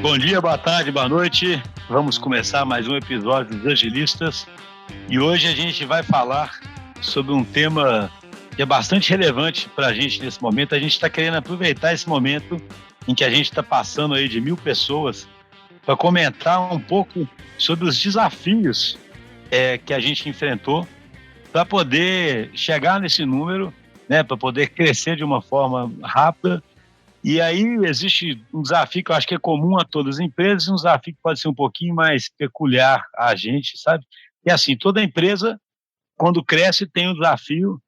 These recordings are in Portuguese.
Bom dia, boa tarde, boa noite. Vamos começar mais um episódio dos Agilistas e hoje a gente vai falar sobre um tema que é bastante relevante para a gente nesse momento. A gente está querendo aproveitar esse momento em que a gente está passando aí de 1.000 pessoas para comentar um pouco sobre os desafios que a gente enfrentou para poder chegar nesse número, né, para poder crescer de uma forma rápida. E aí existe um desafio que eu acho que é comum a todas as empresas, um desafio que pode ser um pouquinho mais peculiar a gente, sabe? E assim, toda empresa, quando cresce, tem o desafio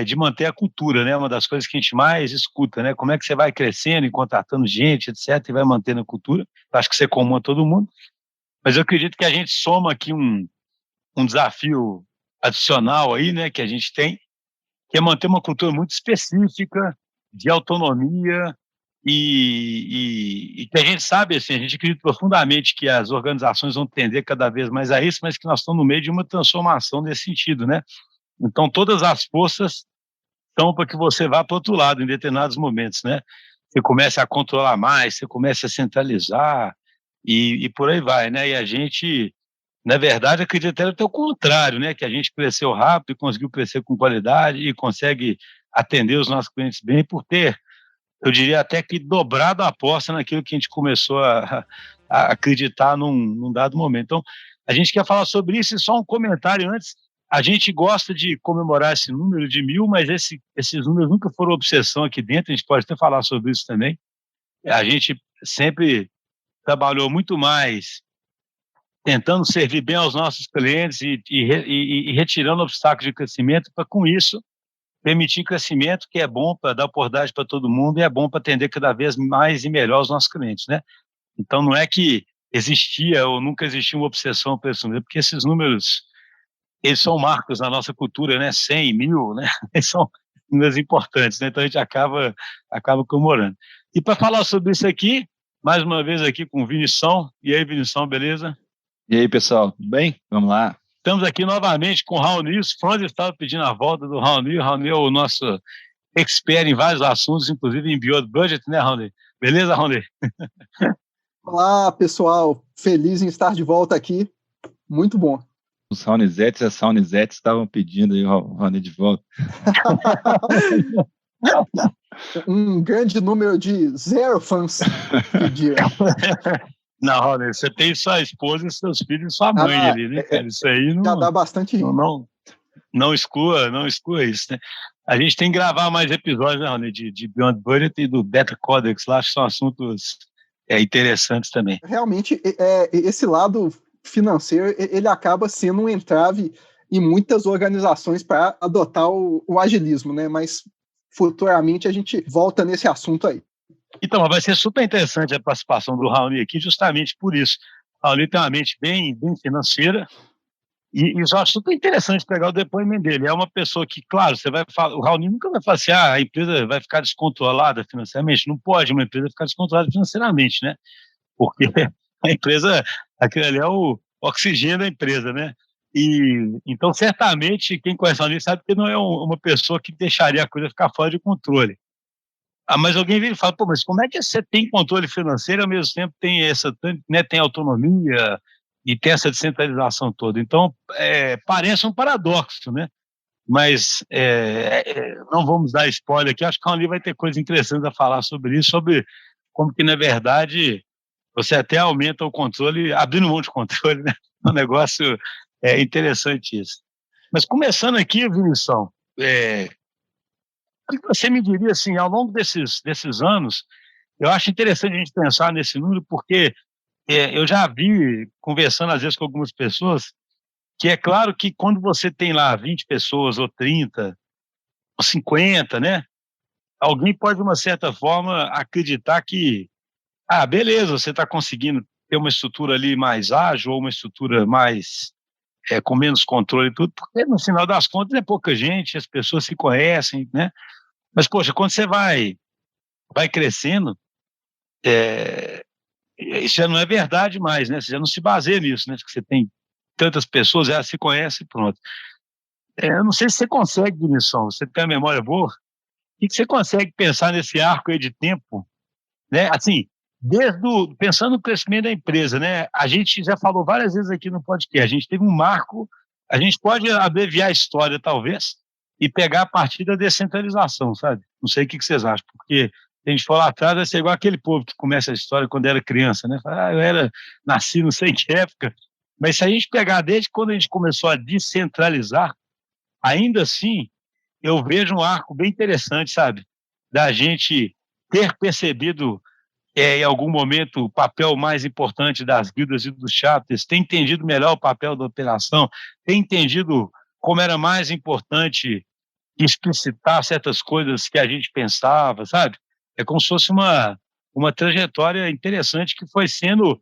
de manter a cultura, né? Uma das coisas que a gente mais escuta, né? Como é que você vai crescendo e contratando gente, etc., e vai mantendo a cultura. Eu acho que isso é comum a todo mundo. Mas eu acredito que a gente soma aqui um desafio adicional aí, né? Que a gente tem, que é manter uma cultura muito específica, de autonomia, e que a gente sabe, assim, a gente acredita profundamente que as organizações vão tender cada vez mais a isso, mas que nós estamos no meio de uma transformação nesse sentido, né? Então, todas as forças estão para que você vá para o outro lado em determinados momentos, né? Você começa a controlar mais, você começa a centralizar, e por aí vai, né? E a gente, na verdade, acredita até o contrário, né? Que a gente cresceu rápido e conseguiu crescer com qualidade e consegue atender os nossos clientes bem por ter, eu diria até que dobrado a aposta naquilo que a gente começou a acreditar num dado momento. Então, a gente quer falar sobre isso e só um comentário antes. A gente gosta de comemorar esse número de 1.000, mas esses números nunca foram obsessão aqui dentro, a gente pode até falar sobre isso também. A gente sempre trabalhou muito mais tentando servir bem aos nossos clientes e retirando obstáculos de crescimento para, com isso, permitir crescimento, que é bom para dar oportunidade para todo mundo e é bom para atender cada vez mais e melhor os nossos clientes, né? Então, não é que existia ou nunca existiu uma obsessão por esse número, porque esses números, eles são marcos na nossa cultura, né? 100, 1.000, né? Eles são números importantes, né? Então, a gente acaba comemorando. E para falar sobre isso aqui, mais uma vez aqui com o Vinição. E aí, Vinição, beleza? E aí, pessoal, tudo bem? Vamos lá. Estamos aqui novamente com o Raoni. Os fãs estavam pedindo a volta do Raoni. O Raoni é o nosso expert em vários assuntos, inclusive em Beyond Budget, né, Raoni? Beleza, Raoni? Olá, pessoal. Feliz em estar de volta aqui. Muito bom. Os Raonizetes e as Raonizetes estavam pedindo aí o Raoni de volta. Um grande número de 0 fãs pediram. Não, Raoni, você tem sua esposa, seus filhos e sua mãe ali, né, cara? Isso aí já dá bastante gente. Não exclua isso, né? A gente tem que gravar mais episódios, né, Raoni, de Beyond Budget e do Beta Codex lá, que são assuntos interessantes também. Realmente, esse lado financeiro, ele acaba sendo um entrave em muitas organizações para adotar o agilismo, né? Mas futuramente a gente volta nesse assunto aí. Então, vai ser super interessante a participação do Raoni aqui, justamente por isso. O Raoni tem uma mente bem financeira, e eu acho super interessante pegar o depoimento dele. É uma pessoa que, claro, você vai falar, o Raoni nunca vai falar assim, a empresa vai ficar descontrolada financeiramente. Não pode uma empresa ficar descontrolada financeiramente, né? Porque a empresa, aquele ali é o oxigênio da empresa, né? E então, certamente, quem conhece o Raoni sabe que não é uma pessoa que deixaria a coisa ficar fora de controle. Mas alguém vem e fala, pô, mas como é que você tem controle financeiro e ao mesmo tempo tem né, tem autonomia e tem essa descentralização toda? Então, parece um paradoxo, né? Mas não vamos dar spoiler aqui, acho que o Raoni vai ter coisas interessantes a falar sobre isso, sobre como que, na verdade, você até aumenta o controle, abrindo mão de controle, né? É um negócio interessante isso. Mas começando aqui, Vinição, o que você me diria, assim, ao longo desses anos, eu acho interessante a gente pensar nesse número, porque eu já vi, conversando às vezes com algumas pessoas, que é claro que quando você tem lá 20 pessoas, ou 30, ou 50, né? Alguém pode, de uma certa forma, acreditar que, beleza, você está conseguindo ter uma estrutura ali mais ágil, ou uma estrutura mais com menos controle e tudo, porque no final das contas é pouca gente, as pessoas se conhecem, né? Mas, poxa, quando você vai crescendo, isso já não é verdade mais, né? Você já não se baseia nisso, né? Que você tem tantas pessoas, elas se conhecem e pronto. Eu não sei se você consegue, Vinicius, você tem a memória boa, e que você consegue pensar nesse arco aí de tempo, né? Assim, pensando no crescimento da empresa, né? A gente já falou várias vezes aqui no podcast, a gente teve um marco, a gente pode abreviar a história, talvez, e pegar a partir da descentralização, sabe? Não sei o que vocês acham, porque se a gente for lá atrás, vai ser igual aquele povo que começa a história quando era criança, né? Fala, nasci não sei que época. Mas se a gente pegar desde quando a gente começou a descentralizar, ainda assim, eu vejo um arco bem interessante, sabe? Da gente ter percebido em algum momento o papel mais importante das guildas e dos chapters, ter entendido melhor o papel da operação, ter entendido como era mais importante explicitar certas coisas que a gente pensava, sabe? É como se fosse uma trajetória interessante que foi sendo,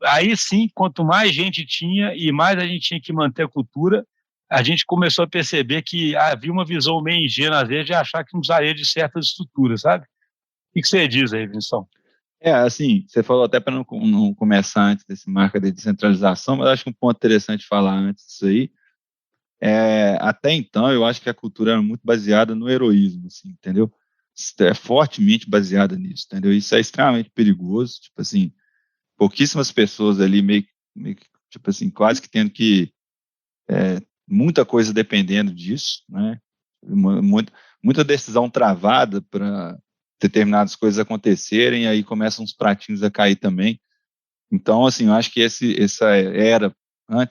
aí sim, quanto mais gente tinha e mais a gente tinha que manter a cultura, a gente começou a perceber que havia uma visão meio ingênua, às vezes, de achar que não precisaria de certas estruturas, sabe? O que você diz aí, Vinícius? Assim, você falou até para não começar antes desse marco de descentralização, mas acho que um ponto interessante falar antes disso aí, até então, eu acho que a cultura era muito baseada no heroísmo, assim, entendeu? É fortemente baseada nisso, entendeu? Isso é extremamente perigoso, tipo assim, pouquíssimas pessoas ali meio que, tipo assim, quase que tendo que muita coisa dependendo disso, né? Muita decisão travada para determinadas coisas acontecerem, e aí começam uns pratinhos a cair também. Então, assim, eu acho que essa era vamos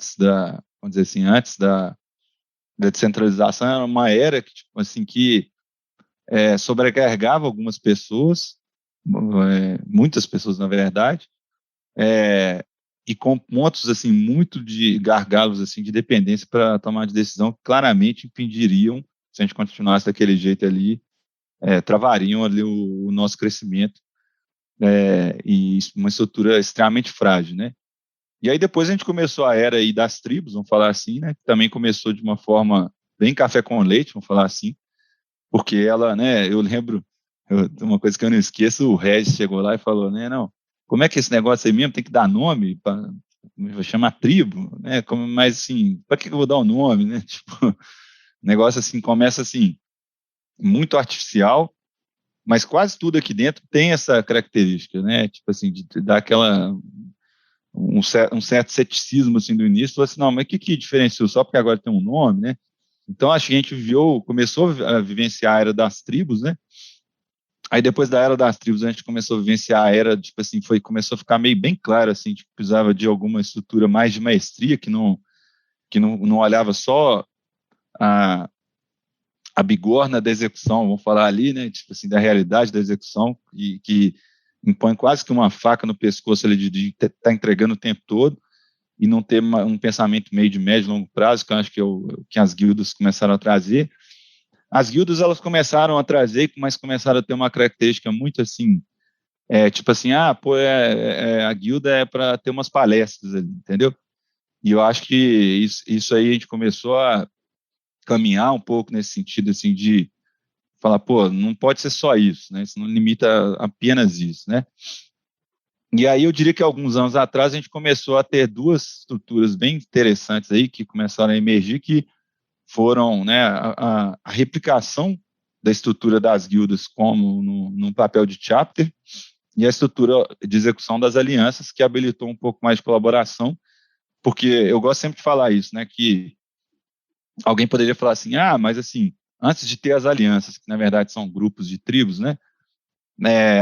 dizer assim, antes da descentralização, era uma era que, tipo assim, que sobrecarregava algumas pessoas, muitas pessoas, na verdade, e com pontos assim muito de gargalos assim de dependência para tomar de decisão que claramente impediriam, se a gente continuasse daquele jeito ali, travariam ali o nosso crescimento, e uma estrutura extremamente frágil, né? E aí depois a gente começou a era aí das tribos, vamos falar assim, né? Que também começou de uma forma bem café com leite, vamos falar assim, porque ela, né? Eu lembro, uma coisa que eu não esqueço, o Regis chegou lá e falou, né? Não, como é que esse negócio aí mesmo tem que dar nome para chamar tribo, né? Mas assim, para que eu vou dar o nome, né? Tipo, o negócio assim começa assim muito artificial, mas quase tudo aqui dentro tem essa característica, né? Tipo assim, de dar um certo ceticismo assim do início, falou assim, não, mas o que diferenciou só porque agora tem um nome, né? Então acho que a gente começou a vivenciar a era das tribos, né? Aí depois da era das tribos a gente começou a vivenciar a era, tipo assim, começou a ficar meio bem claro assim, tipo, precisava de alguma estrutura mais de maestria que não olhava só a a bigorna da execução, vamos falar ali, né, tipo assim, da realidade da execução, e que impõe quase que uma faca no pescoço ali de estar tá entregando o tempo todo e não ter um pensamento meio de médio e longo prazo, que eu acho que que as guildas começaram a trazer. As guildas, elas começaram a trazer, mas começaram a ter uma característica muito assim, tipo assim, pô, a guilda é para ter umas palestras ali, entendeu? E eu acho que isso aí a gente começou a caminhar um pouco nesse sentido, assim, de falar, pô, não pode ser só isso, né? Isso não limita apenas isso, né? E aí eu diria que alguns anos atrás a gente começou a ter duas estruturas bem interessantes aí que começaram a emergir, que foram, né, a replicação da estrutura das guildas como no papel de chapter e a estrutura de execução das alianças, que habilitou um pouco mais de colaboração, porque eu gosto sempre de falar isso, né, que alguém poderia falar assim, mas assim, antes de ter as alianças, que na verdade são grupos de tribos, né,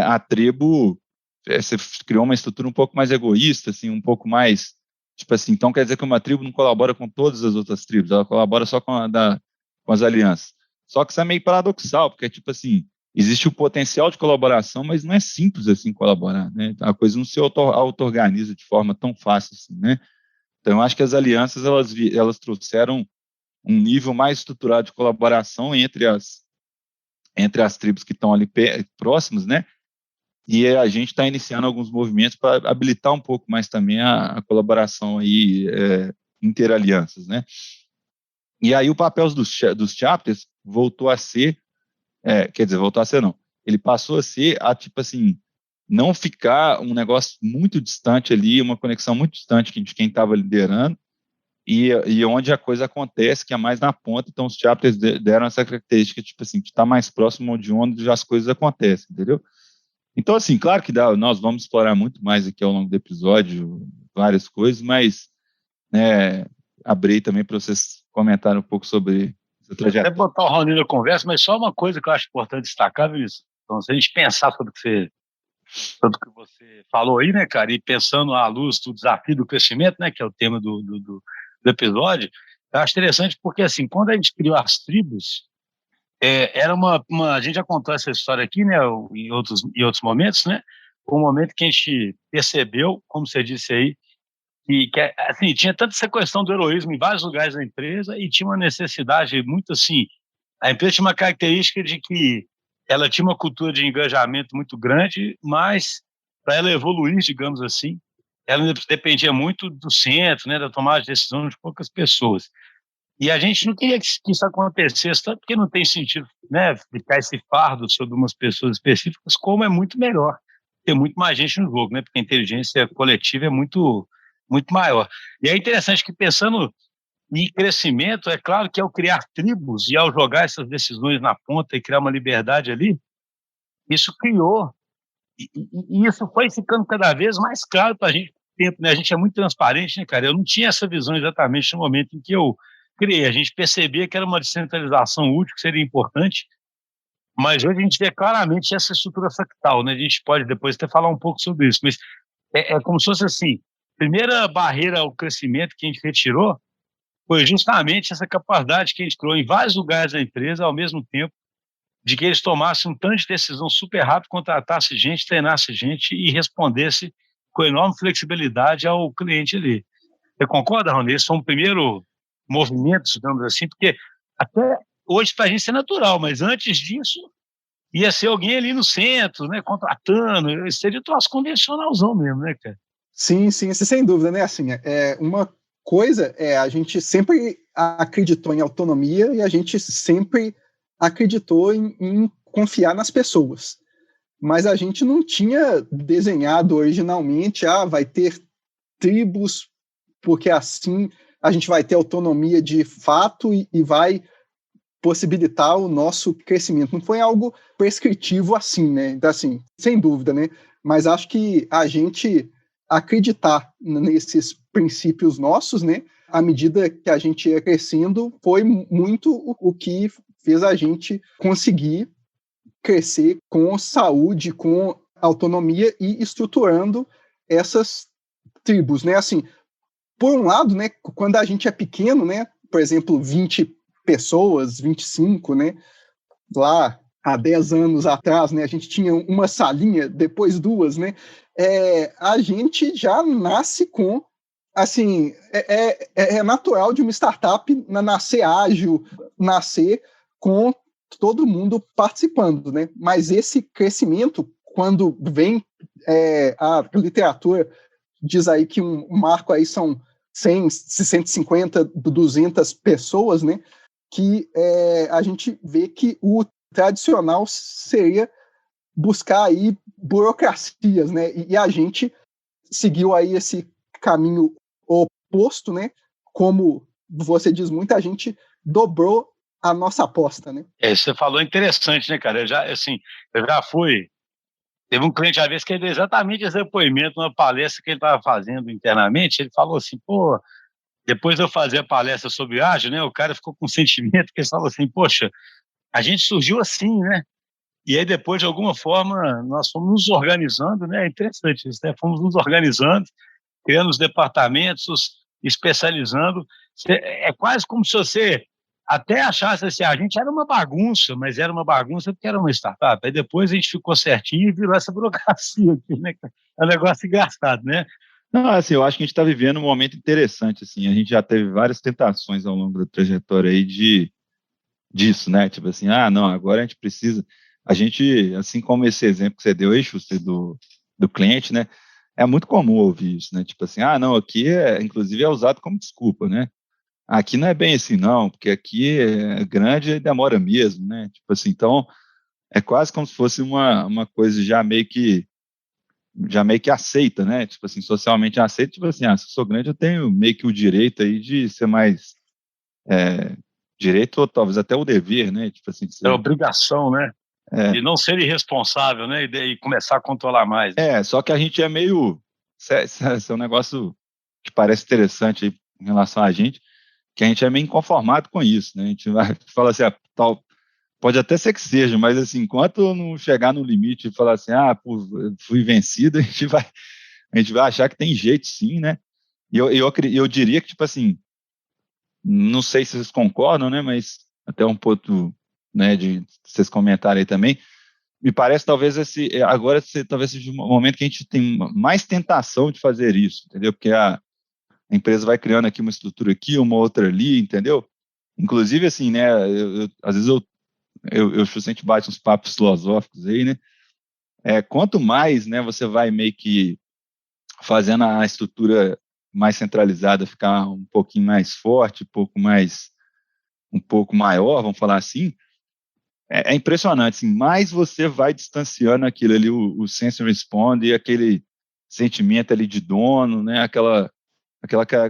a tribo, você criou uma estrutura um pouco mais egoísta, assim, um pouco mais, tipo assim, então quer dizer que uma tribo não colabora com todas as outras tribos, ela colabora só com as alianças. Só que isso é meio paradoxal, porque, tipo assim, existe o potencial de colaboração, mas não é simples, assim, colaborar, né? A coisa não se auto-organiza de forma tão fácil, assim, né? Então, eu acho que as alianças, elas trouxeram um nível mais estruturado de colaboração entre as tribos que estão ali próximas, né? E a gente está iniciando alguns movimentos para habilitar um pouco mais também a colaboração aí, interalianças, né? E aí o papel dos chapters voltou a ser, quer dizer, voltou a ser não, ele passou a ser, tipo assim, não ficar um negócio muito distante ali, uma conexão muito distante de quem estava liderando, e onde a coisa acontece, que é mais na ponta, então os chapters deram essa característica, tipo assim, de estar mais próximo de onde as coisas acontecem, entendeu? Então, assim, claro que nós vamos explorar muito mais aqui ao longo do episódio, várias coisas, mas né, abrir também para vocês comentarem um pouco sobre essa Até trajetória. botar o Raoni na conversa, mas só uma coisa que eu acho importante destacar, Vinícius. Então, se a gente pensar sobre o que você falou aí, né, cara, e pensando à luz do desafio do crescimento, né, que é o tema do episódio, eu acho interessante porque, assim, quando a gente criou as tribos, era a gente já contou essa história aqui, né, em outros momentos, né, um momento que a gente percebeu, como você disse aí, que assim, tinha tanta essa questão do heroísmo em vários lugares da empresa e tinha uma necessidade muito assim, a empresa tinha uma característica de que ela tinha uma cultura de engajamento muito grande, mas para ela evoluir, digamos assim, ela dependia muito do centro, né, da tomada de decisão de poucas pessoas. E a gente não queria que isso acontecesse, tanto porque não tem sentido, né, ficar esse fardo sobre umas pessoas específicas, como é muito melhor ter muito mais gente no jogo, né, porque a inteligência coletiva é muito, muito maior. E é interessante que, pensando em crescimento, é claro que ao criar tribos e ao jogar essas decisões na ponta e criar uma liberdade ali, isso criou, e isso foi ficando cada vez mais claro para a gente com o tempo, né? A gente é muito transparente, né, cara? Eu não tinha essa visão exatamente no momento em que eu criei. A gente percebia que era uma descentralização útil, que seria importante, mas hoje a gente vê claramente essa estrutura fractal, né? A gente pode depois até falar um pouco sobre isso, mas é como se fosse assim, primeira barreira ao crescimento que a gente retirou foi justamente essa capacidade que a gente criou em vários lugares da empresa, ao mesmo tempo, de que eles tomassem um tanto de decisão super rápido, contratasse gente, treinasse gente e respondesse com enorme flexibilidade ao cliente ali. Você concorda, Rony? Esse foi um primeiro movimento, digamos assim, porque até hoje para a gente isso é natural, mas antes disso ia ser alguém ali no centro, né, contratando, seria um troço convencionalzão mesmo, né, cara? Sim, sim, sem dúvida, né? Assim, uma coisa a gente sempre acreditou em autonomia e a gente sempre acreditou em confiar nas pessoas. Mas a gente não tinha desenhado originalmente, vai ter tribos, porque assim a gente vai ter autonomia de fato e vai possibilitar o nosso crescimento. Não foi algo prescritivo assim, né? Então, assim, sem dúvida, né? Mas acho que a gente acreditar nesses princípios nossos, né? À medida que a gente ia crescendo, foi muito o que fez a gente conseguir crescer com saúde, com autonomia e estruturando essas tribos, né? Assim, por um lado, né, quando a gente é pequeno, né, por exemplo, 20 pessoas, 25, né, lá há 10 anos atrás, né, a gente tinha uma salinha, depois duas, né, a gente já nasce com, assim, é natural de uma startup nascer ágil, nascer com todo mundo participando, né, mas esse crescimento, quando vem a literatura diz aí que um marco aí são 100, 150, 200 pessoas, né? Que a gente vê que o tradicional seria buscar aí burocracias, né? E a gente seguiu aí esse caminho oposto, né? Como você diz, muita gente dobrou a nossa aposta, né? Você falou interessante, né, cara? Eu já fui. Teve um cliente, às vezes, que ele deu exatamente esse depoimento numa palestra que ele estava fazendo internamente. Ele falou assim, pô, depois de eu fazer a palestra sobre ágil, né, o cara ficou com um sentimento que ele falou assim, poxa, a gente surgiu assim, né? E aí depois, de alguma forma, nós fomos nos organizando, né? É interessante isso, né? Fomos nos organizando, criando os departamentos, especializando. É quase como se você até achasse assim, a gente era uma bagunça, mas era uma bagunça porque era uma startup. Aí depois a gente ficou certinho e virou essa burocracia aqui, né? É um negócio engraçado, né? Não, assim, eu acho que a gente está vivendo um momento interessante, assim, a gente já teve várias tentações ao longo da trajetória aí disso, né, tipo assim, não, agora a gente precisa, a gente, assim como esse exemplo que você deu aí, Schuster, do cliente, né, é muito comum ouvir isso, né, tipo assim, não, aqui inclusive é usado como desculpa, né, aqui não é bem assim não, porque aqui é grande e demora mesmo, né, tipo assim, então, é quase como se fosse uma coisa já meio que aceita, né? Tipo assim, socialmente aceita, tipo assim, se eu sou grande, eu tenho meio que o direito aí de ser mais direito ou talvez até o dever, né? Tipo assim, É obrigação, né? de não ser irresponsável, né? E começar a controlar mais. Só que a gente é meio... Esse é um negócio que parece interessante aí em relação a gente, que a gente é meio inconformado com isso, né? A gente fala assim, tal, pode até ser que seja, mas assim, enquanto não chegar no limite e falar assim, fui vencido, a gente vai achar que tem jeito sim, né? E eu diria que, tipo assim, não sei se vocês concordam, né? Mas até um ponto, né, de vocês comentarem aí também, me parece talvez talvez seja um momento que a gente tem mais tentação de fazer isso, entendeu? Porque a empresa vai criando aqui uma estrutura aqui, uma outra ali, entendeu? Inclusive, assim, né, às vezes a gente bate uns papos filosóficos aí, né? Quanto mais, né, você vai meio que fazendo a estrutura mais centralizada ficar um pouquinho mais forte, um pouco maior, vamos falar assim, é impressionante, assim, mais você vai distanciando aquilo ali, o sense and respond e aquele sentimento ali de dono, né, aquela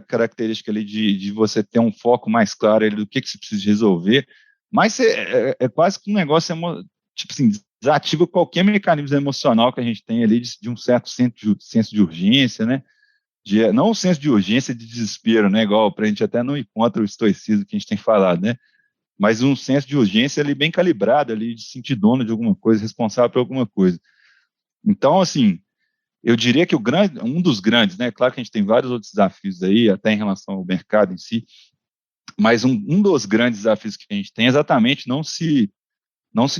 característica ali de você ter um foco mais claro ali do que você precisa resolver, mas é quase que um negócio, tipo assim, desativa qualquer mecanismo emocional que a gente tem ali de um certo senso de urgência, né, não um senso de urgência de desespero, né, igual para a gente até não ir contra o estoicismo que a gente tem falado, né, mas um senso de urgência ali bem calibrado, ali de sentir dono de alguma coisa, responsável por alguma coisa. Então, assim, eu diria que um dos grandes, né, claro que a gente tem vários outros desafios aí, até em relação ao mercado em si, mas um dos grandes desafios que a gente tem é exatamente não se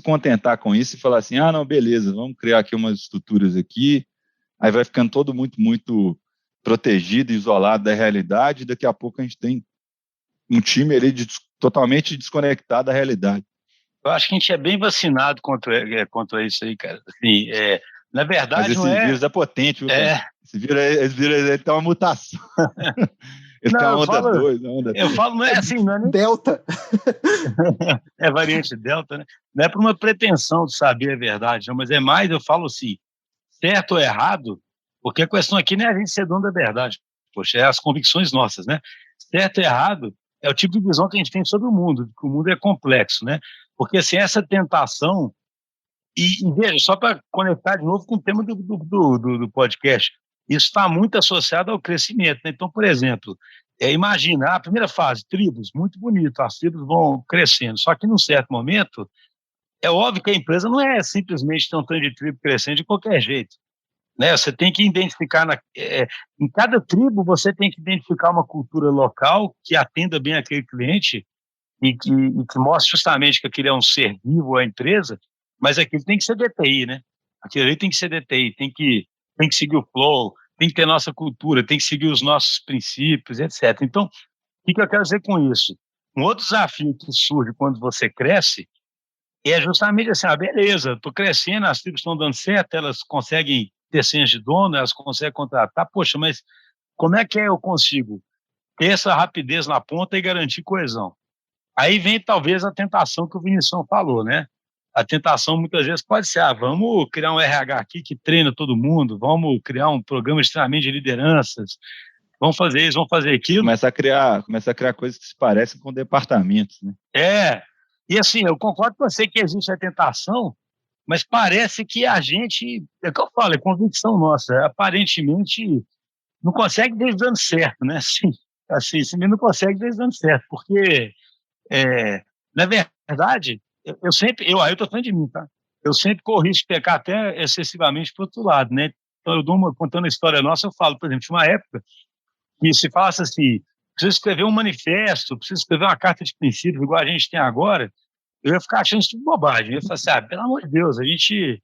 contentar com isso e falar assim, não, beleza, vamos criar aqui umas estruturas aqui, aí vai ficando todo muito protegido, isolado da realidade, e daqui a pouco a gente tem um time ali totalmente desconectado da realidade. Eu acho que a gente é bem vacinado contra isso aí, cara. Assim, na verdade, mas esse vírus é potente, viu, cara? Esse vírus ele tem uma mutação. Ele tem uma onda 2, Eu falo, não é assim, não é nem... Delta. É variante Delta, né? Não é por uma pretensão de saber a verdade, não, mas é mais, eu falo assim, certo ou errado, porque a questão aqui não é a gente ser dono da verdade, poxa, é as convicções nossas, né? Certo ou errado é o tipo de visão que a gente tem sobre o mundo, que o mundo é complexo, né? Porque assim, essa tentação, e veja, só para conectar de novo com o tema do podcast, isso está muito associado ao crescimento, né? Então, por exemplo, imagina a primeira fase, tribos, muito bonito, as tribos vão crescendo, só que num certo momento, é óbvio que a empresa não é simplesmente ter um tanto de tribo crescendo de qualquer jeito, né? Você tem que identificar, em cada tribo, você tem que identificar uma cultura local que atenda bem aquele cliente e que mostre justamente que aquilo é um ser vivo à empresa, mas aquilo tem que ser DTI, né? Aquilo ali tem que ser DTI, tem que seguir o flow, tem que ter nossa cultura, tem que seguir os nossos princípios, etc. Então, o que eu quero dizer com isso? Um outro desafio que surge quando você cresce é justamente assim, beleza, estou crescendo, as tribos estão dando certo, elas conseguem ter senso de dono, elas conseguem contratar, poxa, mas como é que eu consigo ter essa rapidez na ponta e garantir coesão? Aí vem talvez a tentação que o Vinição falou, né? A tentação muitas vezes pode ser, vamos criar um RH aqui que treina todo mundo, vamos criar um programa de treinamento de lideranças, vamos fazer isso, vamos fazer aquilo. Começa a criar coisas que se parecem com departamentos, né? E assim, eu concordo com você que existe a tentação, mas parece que a gente, é o que eu falo, é convicção nossa, aparentemente não consegue desde dando certo, né? Assim, não consegue desde dando certo, porque na verdade, eu estou falando de mim, tá? Eu sempre corri de pecar até excessivamente para o outro lado, né? Então, contando a história nossa, eu falo, por exemplo, de uma época que se falasse assim, precisa escrever um manifesto, precisa escrever uma carta de princípios, igual a gente tem agora, eu ia ficar achando isso tudo bobagem. Eu ia falar assim, pelo amor de Deus, a gente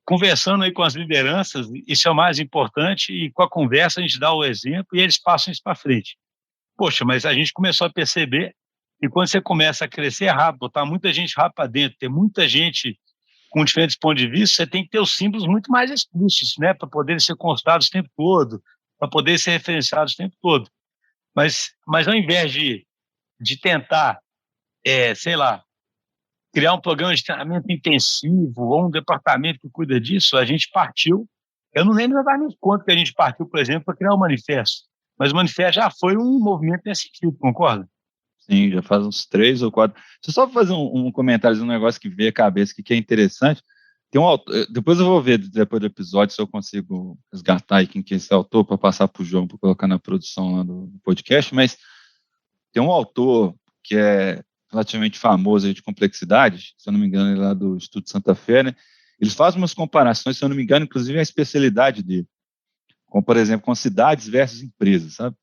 conversando aí com as lideranças, isso é o mais importante, e com a conversa a gente dá o exemplo e eles passam isso para frente. Poxa, mas a gente começou a perceber que quando você começa a crescer rápido, botar muita gente rápido para dentro, ter muita gente com diferentes pontos de vista, você tem que ter os símbolos muito mais explícitos, né, para poderem ser constados o tempo todo, para poder ser referenciados o tempo todo. Mas ao invés de tentar, sei lá, criar um programa de treinamento intensivo ou um departamento que cuida disso, a gente partiu, eu não lembro exatamente quanto que a gente partiu, por exemplo, para criar o manifesto, mas o manifesto já foi um movimento nesse sentido, concorda? Sim, já faz uns 3 ou 4. Deixa eu só fazer um comentário de um negócio que veio à cabeça que é interessante. Tem um autor, depois eu vou ver, depois do episódio, se eu consigo resgatar aí quem que é esse autor para passar para o João, para colocar na produção lá do podcast, mas tem um autor que é relativamente famoso aí de complexidade, se eu não me engano, ele é lá do Instituto Santa Fé, né? Eles fazem umas comparações, se eu não me engano, inclusive é a especialidade dele, como, por exemplo, com cidades versus empresas, sabe?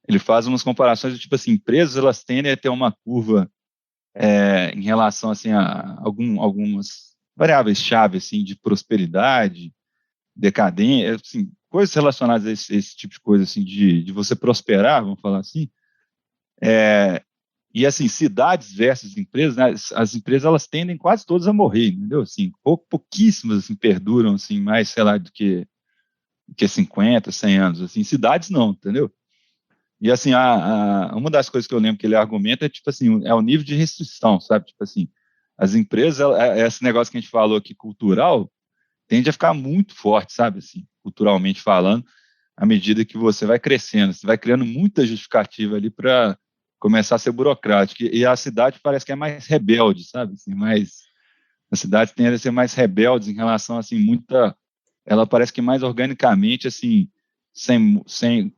Ele faz umas comparações do tipo assim, empresas elas tendem a ter uma curva em relação assim, a algumas variáveis-chave assim, de prosperidade, decadência, assim, coisas relacionadas a esse tipo de coisa, assim, de você prosperar, vamos falar assim. E assim, cidades versus empresas, né, as empresas elas tendem quase todas a morrer, entendeu? Assim, pouquíssimas assim, perduram assim, mais, sei lá, do que 50, 100 anos. Assim, cidades não, entendeu? E assim, uma das coisas que eu lembro que ele argumenta é tipo assim, é o nível de restrição, sabe? Tipo assim, as empresas, esse negócio que a gente falou aqui, cultural, tende a ficar muito forte, sabe? Assim, culturalmente falando, à medida que você vai crescendo, você vai criando muita justificativa ali para começar a ser burocrático. E a cidade parece que é mais rebelde, sabe? Assim, as cidades tendem a ser mais rebeldes em relação, assim, ela parece que mais organicamente, assim,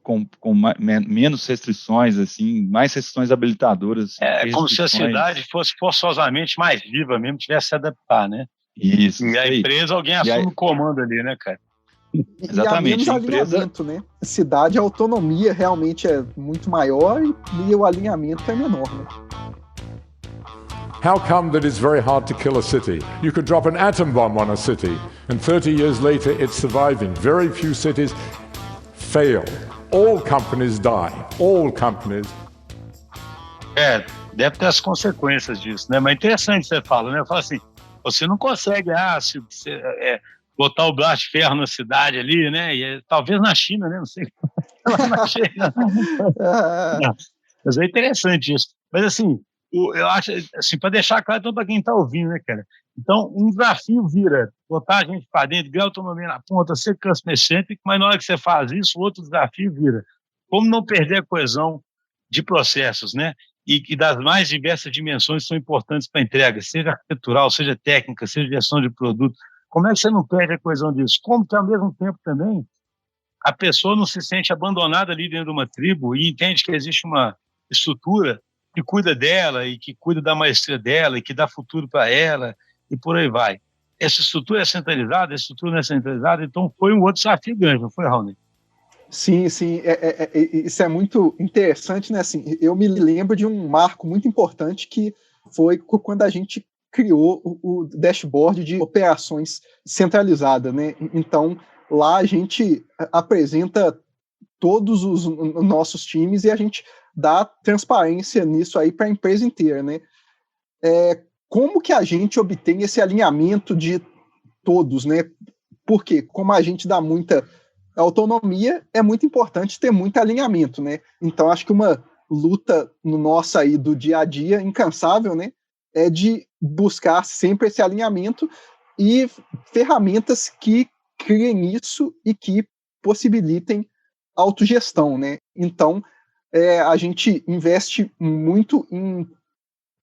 com menos restrições, assim, mais restrições habilitadoras. É como se a cidade fosse forçosamente mais viva mesmo, tivesse que se adaptar, né? Isso, e a aí. empresa, alguém assume o comando ali, né, cara? Exatamente. E há menos alinhamento, né? Cidade, a autonomia realmente é muito maior e o alinhamento é menor, né? How come that it's very hard to kill a city? You could drop an atom bomb on a city, and 30 years later it's surviving. Very few cities fail. All companies die. All companies. Deve ter as consequências disso, né? Mas é interessante você fala, né? Fala assim, você não consegue botar o braço de ferro na cidade ali, né? E talvez na China, né? Não sei. Na China. Não, mas é interessante isso. Mas assim, eu acho, assim, para deixar claro então para quem está ouvindo, né, cara? Então, um desafio vira botar a gente para dentro, ganhar autonomia na ponta, ser customer centric, mas na hora que você faz isso, outro desafio vira como não perder a coesão de processos, né? E das mais diversas dimensões que são importantes para a entrega, seja arquitetural, seja técnica, seja gestão de produto. Como é que você não perde a coesão disso? Como que, ao mesmo tempo, também, a pessoa não se sente abandonada ali dentro de uma tribo e entende que existe uma estrutura que cuida dela e que cuida da maestria dela e que dá futuro para ela e por aí vai. Essa estrutura é centralizada, essa estrutura não é centralizada, então foi um outro desafio grande, não foi, Raoni? Sim, isso é muito interessante, né? Assim, eu me lembro de um marco muito importante que foi quando a gente criou o dashboard de operações centralizada, né? Então, lá a gente apresenta todos os nossos times e a gente dá transparência nisso aí para a empresa inteira, né? Como que a gente obtém esse alinhamento de todos, né? Porque como a gente dá muita autonomia, é muito importante ter muito alinhamento, né? Então, acho que uma luta no nosso aí do dia a dia, incansável, né? É de buscar sempre esse alinhamento e ferramentas que criem isso e que possibilitem autogestão, né? Então, a gente investe muito em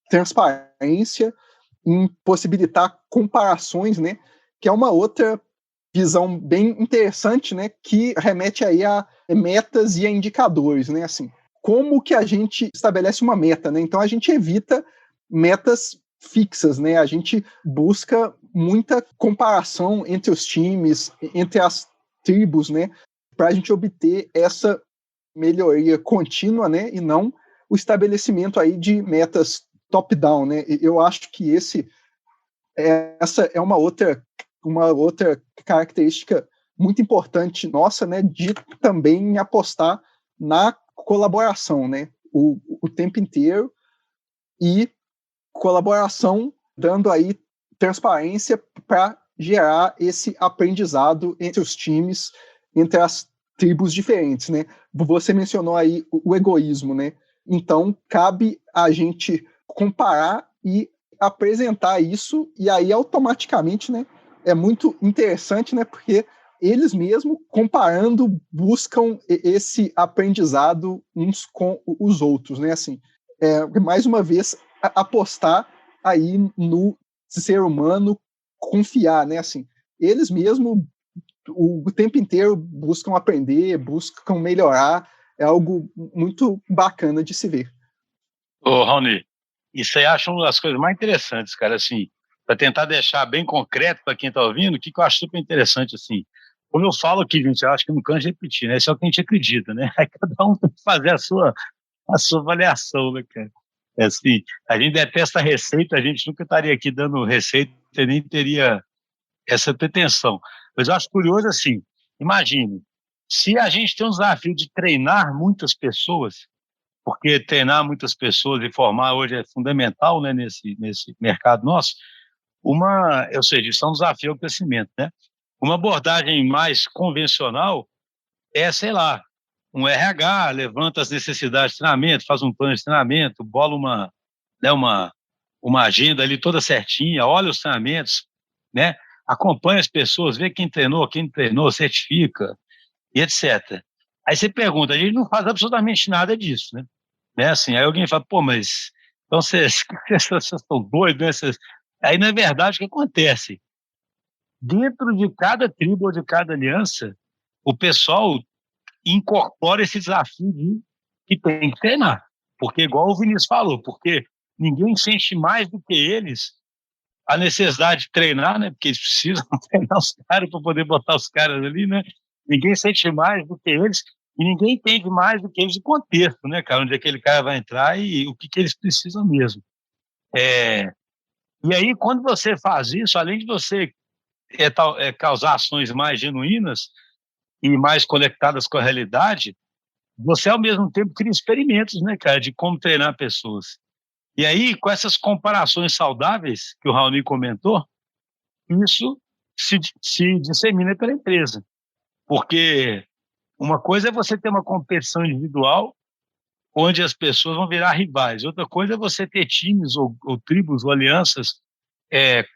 transparência, em possibilitar comparações, né? Que é uma outra visão bem interessante, né, que remete aí a metas e a indicadores, né, assim, como que a gente estabelece uma meta, né, então a gente evita metas fixas, né, a gente busca muita comparação entre os times, entre as tribos, né, para a gente obter essa melhoria contínua, né, e não o estabelecimento aí de metas top-down, né, eu acho que essa é uma outra característica muito importante nossa, né, de também apostar na colaboração, né, o tempo inteiro, e colaboração dando aí transparência para gerar esse aprendizado entre os times, entre as tribos diferentes, né. Você mencionou aí o egoísmo, né, então cabe a gente comparar e apresentar isso, e aí automaticamente, né, é muito interessante, né, porque eles mesmos, comparando, buscam esse aprendizado uns com os outros, né, assim. mais uma vez, apostar aí no ser humano, confiar, né? Assim, eles mesmo o tempo inteiro buscam aprender, buscam melhorar, é algo muito bacana de se ver. Ô, Raoni, isso aí eu acho uma das coisas mais interessantes, cara, assim, para tentar deixar bem concreto para quem está ouvindo, o que eu acho super interessante, assim, como eu falo aqui, gente, eu acho que não canso de repetir, né? Isso é o que a gente acredita, né? Aí cada um tem que fazer a sua avaliação, né, cara? É assim, a gente detesta receita, a gente nunca estaria aqui dando receita, nem teria essa pretensão. Mas eu acho curioso, assim, imagine, se a gente tem um desafio de treinar muitas pessoas, porque treinar muitas pessoas e formar hoje é fundamental, né, nesse mercado nosso, ou seja, isso é um desafio ao crescimento, né? Uma abordagem mais convencional é, sei lá, um RH, levanta as necessidades de treinamento, faz um plano de treinamento, bola né, uma agenda ali toda certinha, olha os treinamentos, né? Acompanha as pessoas, vê quem treinou, certifica, e etc. Aí você pergunta, a gente não faz absolutamente nada disso, né? Assim, aí alguém fala, pô, mas então vocês estão doidos, né? Aí, na verdade, o que acontece? Dentro de cada tribo ou de cada aliança, o pessoal incorpora esse desafio que tem que treinar. Porque, igual o Vinícius falou, porque ninguém sente mais do que eles a necessidade de treinar, né? Porque eles precisam treinar os caras para poder botar os caras ali, né? Ninguém sente mais do que eles e ninguém entende mais do que eles o contexto, né, cara? Onde aquele cara vai entrar e o que eles precisam mesmo. E aí, quando você faz isso, além de você causar ações mais genuínas e mais conectadas com a realidade, você, ao mesmo tempo, cria experimentos, né, cara, de como treinar pessoas. E aí, com essas comparações saudáveis que o Raoni comentou, isso se dissemina pela empresa. Porque uma coisa é você ter uma competição individual onde as pessoas vão virar rivais. Outra coisa é você ter times ou tribos ou alianças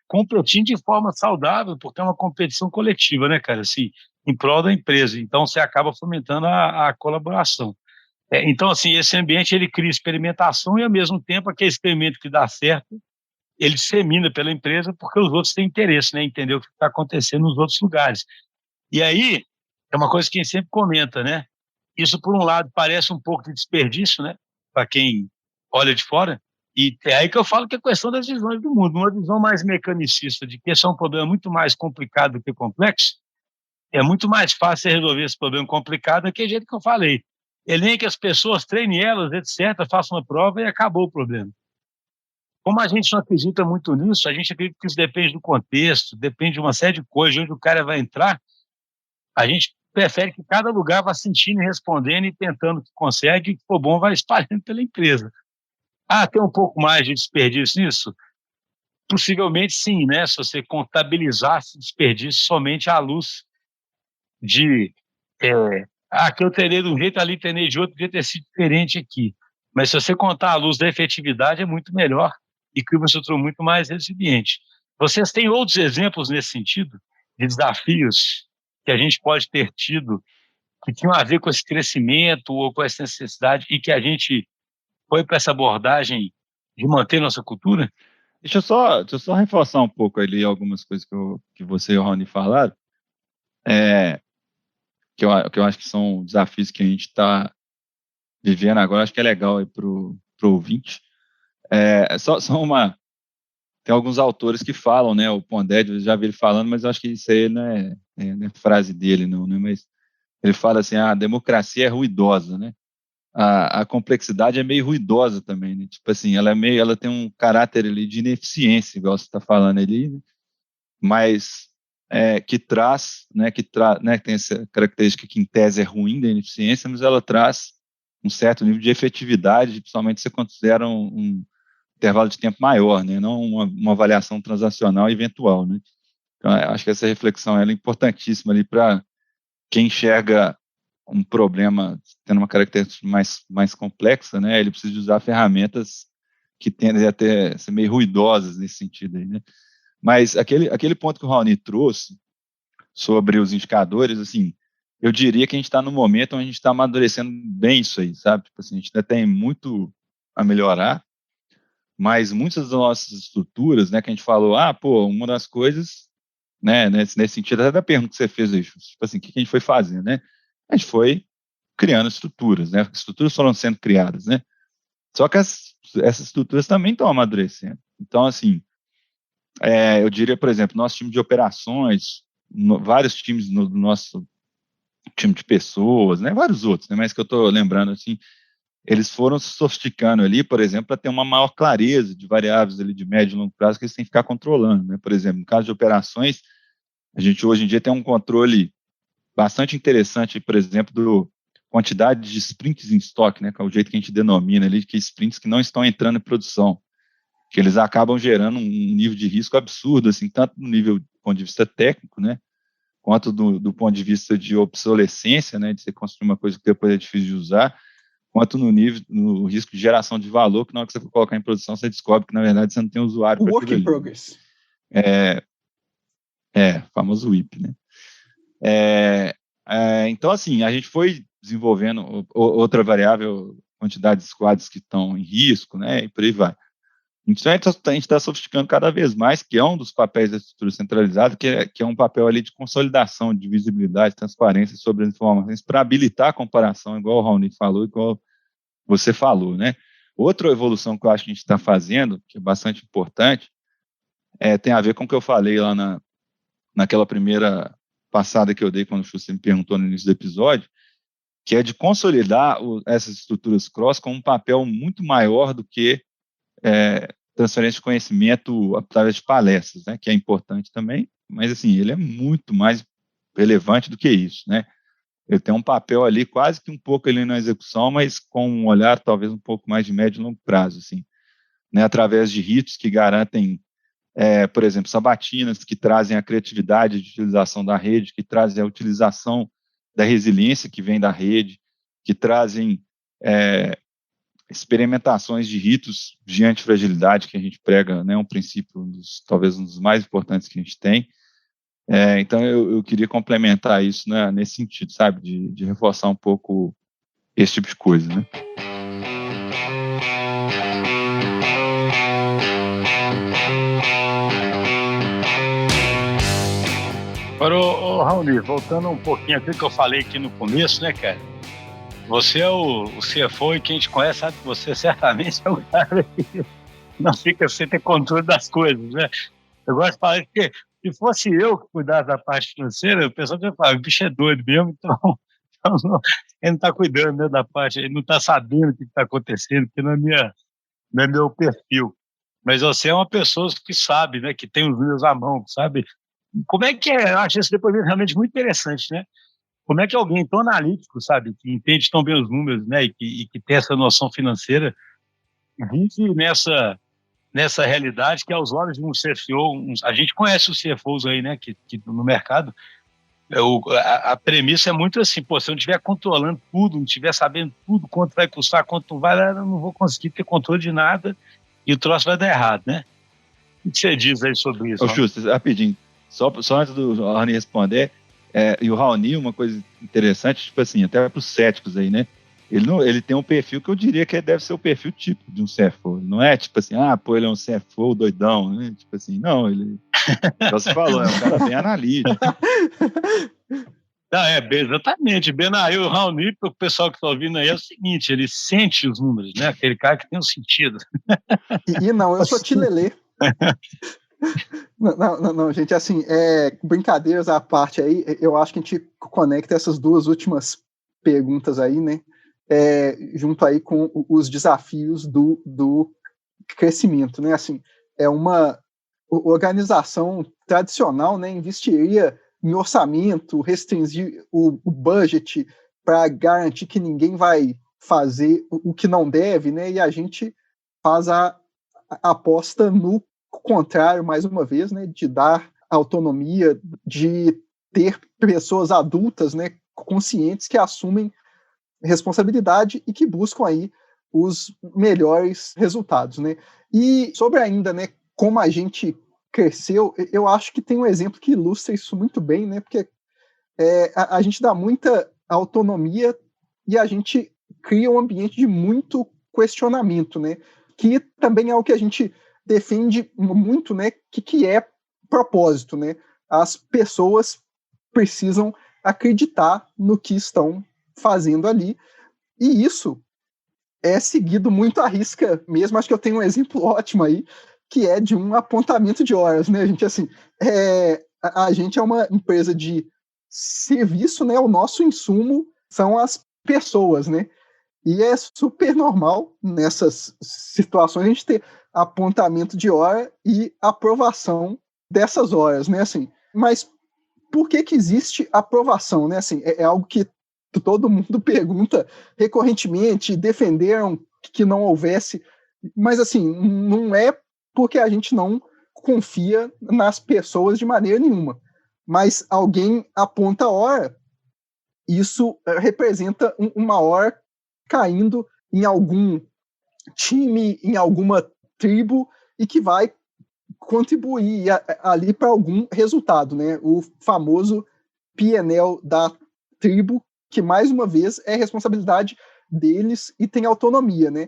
competindo de forma saudável, porque é uma competição coletiva, né, cara? Assim, em prol da empresa. Então, você acaba fomentando a colaboração. Então, assim, esse ambiente ele cria experimentação e, ao mesmo tempo, aquele experimento que dá certo, ele dissemina pela empresa porque os outros têm interesse, né, em entender o que está acontecendo nos outros lugares. E aí, é uma coisa que a gente sempre comenta, né? Isso, por um lado, parece um pouco de desperdício, né? Para quem olha de fora. E é aí que eu falo que é questão das visões do mundo. Uma visão mais mecanicista de que esse é um problema muito mais complicado do que complexo, é muito mais fácil resolver esse problema complicado daquele jeito que eu falei. Ele nem que as pessoas treinem elas, etc., façam uma prova e acabou o problema. Como a gente não acredita muito nisso, a gente acredita que isso depende do contexto, depende de uma série de coisas, de onde o cara vai entrar, a gente prefere que cada lugar vá sentindo e respondendo e tentando o que consegue, e que for bom vai espalhando pela empresa. Ah, tem um pouco mais de desperdício nisso? Possivelmente sim, né? Se você contabilizar esse desperdício somente à luz de que eu treinei de um jeito ali, treinei de outro, podia ter sido diferente aqui. Mas se você contar à luz da efetividade, é muito melhor e cria uma estrutura muito mais resiliente. Vocês têm outros exemplos nesse sentido, de desafios que a gente pode ter tido, que tinham a ver com esse crescimento ou com essa necessidade e que a gente foi para essa abordagem de manter nossa cultura? Deixa eu só reforçar um pouco ali algumas coisas que você e o Rony falaram, que eu acho que são desafios que a gente está vivendo agora. Acho que é legal para o ouvinte. Tem alguns autores que falam, né? O Pondé, eu já vi ele falando, mas eu acho que isso aí não é frase dele, não, né? Mas ele fala assim: a democracia é ruidosa, né? A complexidade é meio ruidosa também, né? Tipo assim, ela tem um caráter ali de ineficiência, igual você está falando ali, né? Mas que traz, né? Né? Tem essa característica que em tese é ruim da ineficiência, mas ela traz um certo nível de efetividade, principalmente se você considera um intervalo de tempo maior, né? Não uma avaliação transacional eventual, né? Então, acho que essa reflexão é importantíssima ali para quem enxerga um problema tendo uma característica mais complexa, né? Ele precisa usar ferramentas que tendem a ser meio ruidosas nesse sentido aí, né? Mas aquele ponto que o Raoni trouxe sobre os indicadores, assim, eu diria que a gente está no momento onde a gente está amadurecendo bem isso aí, sabe? Tipo assim, a gente ainda tem muito a melhorar, mas muitas das nossas estruturas, né, que a gente falou, uma das coisas, né, nesse sentido, até da pergunta que você fez aí, tipo assim, o que a gente foi fazendo, né? A gente foi criando estruturas, né? Estruturas foram sendo criadas, né? Só que essas estruturas também estão amadurecendo. Então, assim, eu diria, por exemplo, nosso time de operações, vários times do nosso time de pessoas, né? Vários outros, né? Mas que eu estou lembrando, assim, eles foram se sofisticando ali, por exemplo, para ter uma maior clareza de variáveis ali de médio e longo prazo que eles têm que ficar controlando, né? Por exemplo, no caso de operações, a gente hoje em dia tem um controle bastante interessante, por exemplo, do quantidade de sprints em estoque, né, que é o jeito que a gente denomina ali, que sprints que não estão entrando em produção, que eles acabam gerando um nível de risco absurdo, assim, tanto no nível do ponto de vista técnico, né, quanto do ponto de vista de obsolescência, né, de você construir uma coisa que depois é difícil de usar, quanto no risco de geração de valor, que na hora que você for colocar em produção, você descobre que, na verdade, você não tem usuário para aquilo ali. Work in progress. Famoso WIP, né? Então, assim, a gente foi desenvolvendo outra variável, quantidade de squads que estão em risco, né, e por aí vai. Então, a gente está sofisticando cada vez mais, que é um dos papéis da estrutura centralizada, que é um papel ali de consolidação, de visibilidade, transparência sobre as informações, para habilitar a comparação, igual o Raoni falou, igual você falou, né. Outra evolução que eu acho que a gente está fazendo, que é bastante importante, tem a ver com o que eu falei lá naquela primeira passada que eu dei quando o Schuster me perguntou no início do episódio, que é de consolidar essas estruturas cross com um papel muito maior do que transferência de conhecimento através de palestras, né, que é importante também, mas assim, ele é muito mais relevante do que isso, né? Ele tem um papel ali quase que um pouco ali na execução, mas com um olhar talvez um pouco mais de médio e longo prazo, assim, né, através de ritos que garantem por exemplo, sabatinas que trazem a criatividade de utilização da rede, que trazem a utilização da resiliência que vem da rede, que trazem experimentações de ritos de antifragilidade que a gente prega, né, um princípio, talvez um dos mais importantes que a gente tem. Então, eu queria complementar isso, né, nesse sentido, sabe, de reforçar um pouco esse tipo de coisa, né. Agora, Raoni, voltando um pouquinho aquilo que eu falei aqui no começo, né, cara? Você é o CFO e quem te conhece sabe que você certamente é o cara que não fica sem ter controle das coisas, né? Eu gosto de falar que se fosse eu que cuidasse da parte financeira, o pessoal já fala, o bicho é doido mesmo, então ele não está cuidando, né, da parte, ele não está sabendo o que está acontecendo, porque não é meu perfil. Mas você é uma pessoa que sabe, né, que tem os números à mão, sabe? Como é que é? Eu acho esse depoimento realmente muito interessante, né? Como é que alguém tão analítico, sabe, que entende tão bem os números, né, e que tem essa noção financeira, vive nessa realidade que aos olhos de um CFO, a gente conhece os CFOs aí, né, que no mercado, a premissa é muito assim, pô, se eu não estiver controlando tudo, não estiver sabendo tudo, quanto vai custar, quanto não vai, eu não vou conseguir ter controle de nada e o troço vai dar errado, né? O que você diz aí sobre isso? Ô, Schuster, rapidinho, só antes do Raoni responder, e o Raoni, uma coisa interessante, tipo assim, até para os céticos aí, né? Ele tem um perfil que eu diria que deve ser o perfil tipo de um CFO. Não é tipo assim, ele é um CFO doidão, né? Tipo assim, não, ele... Já se falou, é um cara bem analítico. Não, exatamente. Benaí, o Raoni, para o pessoal que está ouvindo aí, é o seguinte, ele sente os números, né? Aquele cara que tem um sentido. E não, eu sou tilelê. Não, gente, assim, brincadeiras à parte aí, eu acho que a gente conecta essas duas últimas perguntas aí, né, junto aí com os desafios do crescimento, né, assim, uma organização tradicional, né, investiria em orçamento, restringir o budget para garantir que ninguém vai fazer o que não deve, né, e a gente faz a aposta no contrário, mais uma vez, né, de dar autonomia, de ter pessoas adultas, né, conscientes que assumem responsabilidade e que buscam aí os melhores resultados, né. E sobre ainda, né, como a gente cresceu, eu acho que tem um exemplo que ilustra isso muito bem, né, porque a gente dá muita autonomia e a gente cria um ambiente de muito questionamento, né? Que também é o que a gente defende muito, né? Que é propósito, né? As pessoas precisam acreditar no que estão fazendo ali, e isso é seguido muito à risca mesmo. Acho que eu tenho um exemplo ótimo aí, que é de um apontamento de horas, né? A gente, assim, a gente é uma empresa de serviço, né? O nosso insumo são as pessoas, né? E é super normal nessas situações a gente ter apontamento de hora e aprovação dessas horas, né? Assim, mas por que existe aprovação, né? Assim, é algo que todo mundo pergunta recorrentemente, defenderam que não houvesse, mas assim, não é porque a gente não confia nas pessoas de maneira nenhuma, mas alguém aponta a hora, isso representa uma hora caindo em algum time, em alguma tribo, e que vai contribuir ali para algum resultado, né? O famoso PNL da tribo, que mais uma vez é responsabilidade deles e tem autonomia, né?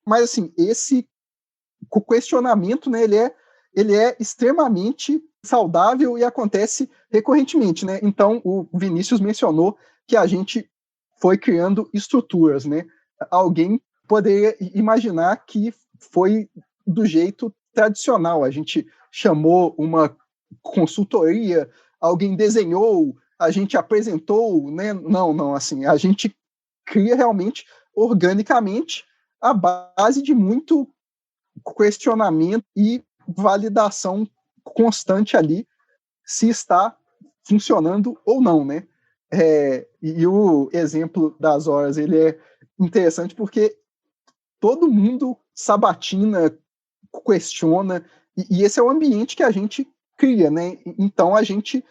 Mas assim, esse questionamento, né, ele é extremamente saudável e acontece recorrentemente, né? Então, o Vinícius mencionou que a gente foi criando estruturas, né? Alguém poderia imaginar que foi do jeito tradicional. A gente chamou uma consultoria, alguém desenhou, a gente apresentou, né? Não, assim, a gente cria realmente organicamente a base de muito questionamento e validação constante ali se está funcionando ou não, né? E o exemplo das horas, ele é interessante porque todo mundo sabatina, questiona, e esse é o ambiente que a gente cria, né? Então a gente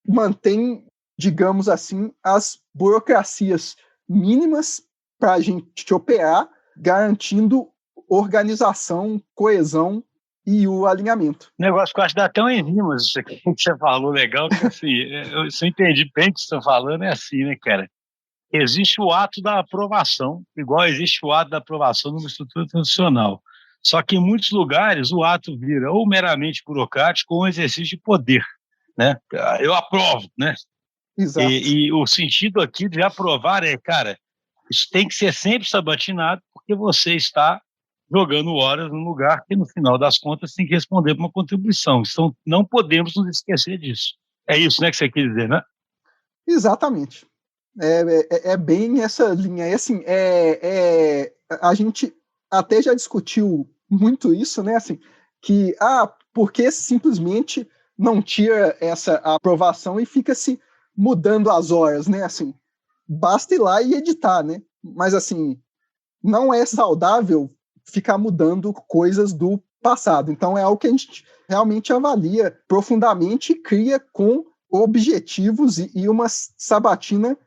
mantém, digamos assim, as burocracias mínimas para a gente operar, garantindo organização, coesão e o alinhamento. Negócio que eu acho que dá até um enzimas, isso aqui que você falou legal, que assim, se eu entendi bem o que você está falando, é assim, né, cara? Existe o ato da aprovação, igual existe o ato da aprovação numa estrutura tradicional. Só que em muitos lugares o ato vira ou meramente burocrático ou um exercício de poder, né? Eu aprovo, né? Exato. E o sentido aqui de aprovar é, cara, isso tem que ser sempre sabatinado, porque você está jogando horas num lugar que, no final das contas, tem que responder para uma contribuição. Então, não podemos nos esquecer disso. É isso, né, que você quer dizer, né? Exatamente. É bem essa linha. E, assim, a gente até já discutiu muito isso, né? Assim, que, por que simplesmente não tira essa aprovação e fica se mudando as horas, né? Assim, basta ir lá e editar, né? Mas, assim, não é saudável ficar mudando coisas do passado. Então, é algo que a gente realmente avalia profundamente e cria com objetivos e uma sabatina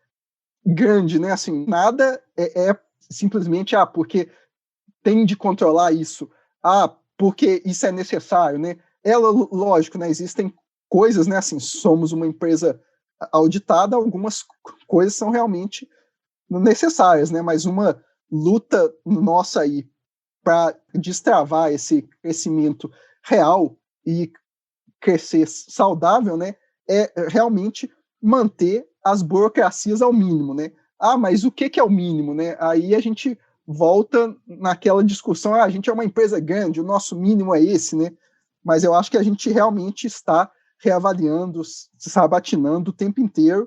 grande, né? Assim, nada é simplesmente, porque tem de controlar isso, porque isso é necessário, né? Lógico, né? Existem coisas, né? Assim, somos uma empresa auditada, algumas coisas são realmente necessárias, né? Mas uma luta nossa aí para destravar esse crescimento real e crescer saudável, né? É realmente manter as burocracias ao mínimo, né? Mas o que é o mínimo, né? Aí a gente volta naquela discussão, a gente é uma empresa grande, o nosso mínimo é esse, né? Mas eu acho que a gente realmente está reavaliando, sabatinando o tempo inteiro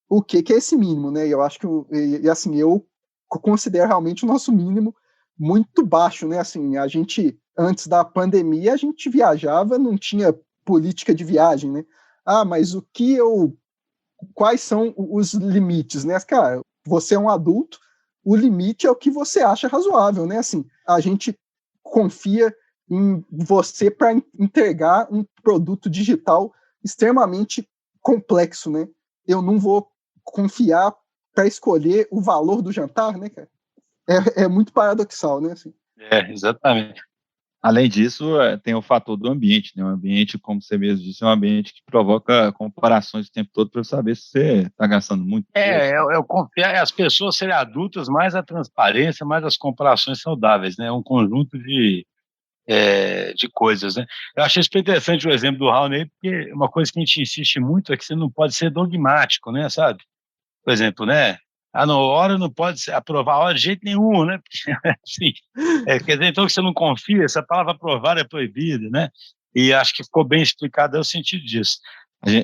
o que é esse mínimo, né? Eu acho que, assim, eu considero realmente o nosso mínimo muito baixo, né? Assim, a gente, antes da pandemia, a gente viajava, não tinha política de viagem, né? Mas quais são os limites, né? Cara, você é um adulto, o limite é o que você acha razoável, né? Assim, a gente confia em você para entregar um produto digital extremamente complexo, né? Eu não vou confiar para escolher o valor do jantar, né, cara? É muito paradoxal, né? Assim. Exatamente. Além disso, tem o fator do ambiente, né? O ambiente, como você mesmo disse, é um ambiente que provoca comparações o tempo todo para saber se você está gastando muito. Eu confio, as pessoas serem adultas, mais a transparência, mais as comparações saudáveis, né? É um conjunto de coisas, né? Eu achei super interessante o exemplo do Raoni, porque uma coisa que a gente insiste muito é que você não pode ser dogmático, né? Sabe? Por exemplo, né? A hora não pode aprovar a hora de jeito nenhum, né? Assim, quer dizer, então que você não confia, essa palavra aprovar é proibida, né? E acho que ficou bem explicado o sentido disso.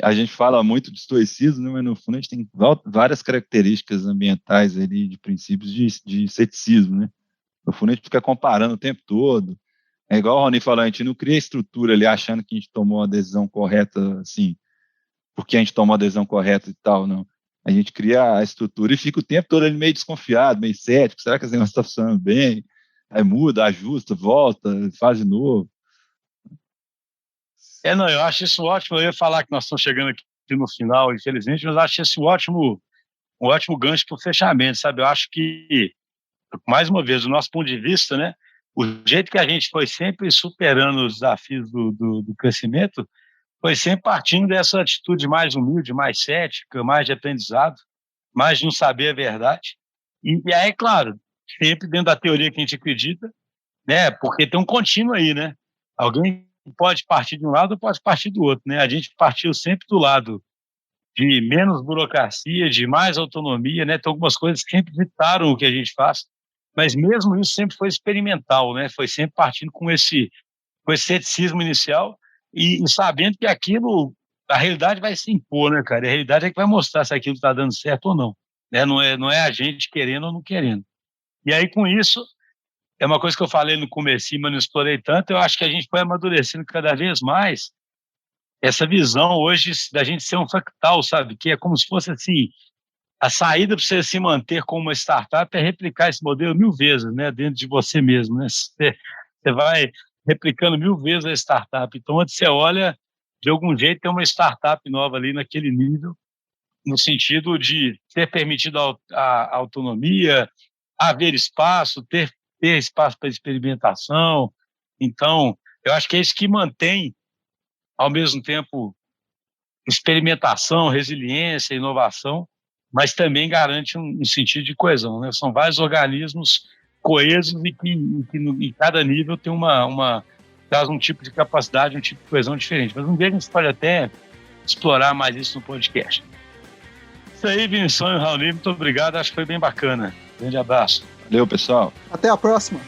A gente fala muito de estoicismo, né, mas no fundo a gente tem várias características ambientais ali, de princípios de ceticismo, né? No fundo a gente fica comparando o tempo todo. É igual o Rony falou, a gente não cria estrutura ali achando que a gente tomou a decisão correta, assim, porque a gente tomou a decisão correta e tal, não. A gente cria a estrutura e fica o tempo todo ali meio desconfiado, meio cético, será que esse negócio está funcionando bem? Aí muda, ajusta, volta, faz de novo. Não, eu acho isso ótimo. Eu ia falar que nós estamos chegando aqui no final, infelizmente, mas eu acho isso um ótimo gancho para o fechamento, sabe? Eu acho que, mais uma vez, do nosso ponto de vista, né, o jeito que a gente foi sempre superando os desafios do crescimento foi sempre partindo dessa atitude mais humilde, mais cética, mais de aprendizado, mais de não saber a verdade. E aí, claro, sempre dentro da teoria que a gente acredita, né? Porque tem um contínuo aí, né? Alguém pode partir de um lado ou pode partir do outro, né? A gente partiu sempre do lado de menos burocracia, de mais autonomia, né? Tem algumas coisas que sempre ditaram o que a gente faz, mas mesmo isso sempre foi experimental, né? Foi sempre partindo com esse ceticismo inicial e sabendo que aquilo, a realidade vai se impor, né, cara? A realidade é que vai mostrar se aquilo está dando certo ou não, né? Não é a gente querendo ou não querendo. E aí, com isso, é uma coisa que eu falei no comecinho, mas não explorei tanto, eu acho que a gente foi amadurecendo cada vez mais essa visão hoje da gente ser um fractal, sabe? Que é como se fosse assim, a saída para você se manter como uma startup é replicar esse modelo 1000 vezes, né? Dentro de você mesmo, né? Você vai replicando 1000 vezes a startup. Então, onde você olha, de algum jeito tem uma startup nova ali naquele nível, no sentido de ter permitido a autonomia, haver espaço, ter espaço para experimentação. Então, eu acho que é isso que mantém, ao mesmo tempo, experimentação, resiliência, inovação, mas também garante um sentido de coesão, né? São vários organismos coesos e que em cada nível tem traz um tipo de capacidade, um tipo de coesão diferente. Mas um dia a gente pode até explorar mais isso no podcast. Isso aí, Vinição e Raoni, muito obrigado, acho que foi bem bacana. Grande abraço. Valeu, pessoal. Até a próxima.